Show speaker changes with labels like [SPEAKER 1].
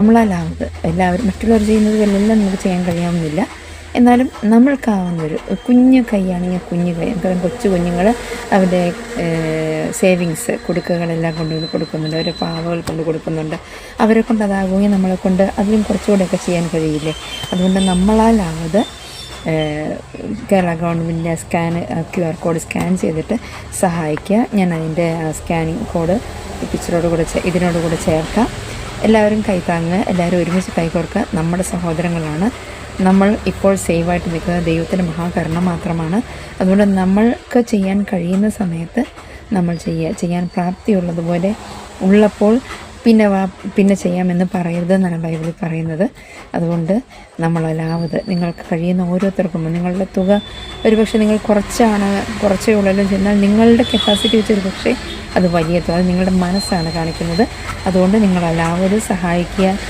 [SPEAKER 1] നമ്മളാലാവുന്നത് എല്ലാവരും മറ്റുള്ളവർ ചെയ്യുന്നത് പോലെല്ലാം നമുക്ക് ചെയ്യാൻ കഴിയാവുന്നില്ല. എന്നാലും നമ്മൾക്കാവുന്നൊരു കുഞ്ഞു കൈയാണെങ്കിൽ കുഞ്ഞു കൈ, കാരണം കൊച്ചു കുഞ്ഞുങ്ങൾ അവരുടെ സേവിങ്സ് കുടുക്കകളെല്ലാം കൊണ്ടുവന്ന് കൊടുക്കുന്നുണ്ട്, അവരുടെ പാവകൾ കൊണ്ട് കൊടുക്കുന്നുണ്ട്. അവരെ കൊണ്ട് അതാകുമെങ്കിൽ നമ്മളെ കൊണ്ട് അതിലും കുറച്ചുകൂടെയൊക്കെ ചെയ്യാൻ കഴിയില്ലേ. അതുകൊണ്ട് നമ്മളാലാവത് കേരള ഗവൺമെൻറ്റിൻ്റെ QR കോഡ് സ്കാൻ ചെയ്തിട്ട് സഹായിക്കുക. ഞാൻ അതിൻ്റെ സ്കാനിങ് കോഡ് ഇതിനോടുകൂടെ ചേർക്കാം. എല്ലാവരും കൈത്താങ്ങുക, എല്ലാവരും ഒരുമിച്ച് കൈകോർക്കുക. നമ്മുടെ സഹോദരങ്ങളാണ്. നമ്മൾ ഇപ്പോൾ സേവായിട്ട് നിൽക്കുന്നത് ദൈവത്തിൻ്റെ മഹാകരുണ മാത്രമാണ്. അതുകൊണ്ട് നമ്മൾക്ക് ചെയ്യാൻ കഴിയുന്ന സമയത്ത് നമ്മൾ ചെയ്യാൻ പ്രാപ്തിയുള്ളതുപോലെ ഉള്ളപ്പോൾ പിന്നെ ചെയ്യാമെന്ന് പറയരുതെന്നാണ് ബൈബിളിൽ പറയുന്നത്. അതുകൊണ്ട് നമ്മളെല്ലാവത് നിങ്ങൾക്ക് കഴിയുന്ന ഓരോരുത്തർക്കും നിങ്ങളുടെ തുക ഒരുപക്ഷെ നിങ്ങൾ കുറച്ചേ ഉള്ളല്ലോ ചെന്നാൽ നിങ്ങളുടെ കപ്പാസിറ്റി വെച്ചൊരു പക്ഷേ അത് വലിയ തുക, അത് നിങ്ങളുടെ മനസ്സാണ് കാണിക്കുന്നത്. അതുകൊണ്ട് നിങ്ങളെല്ലാവരും സഹായിക്കുക.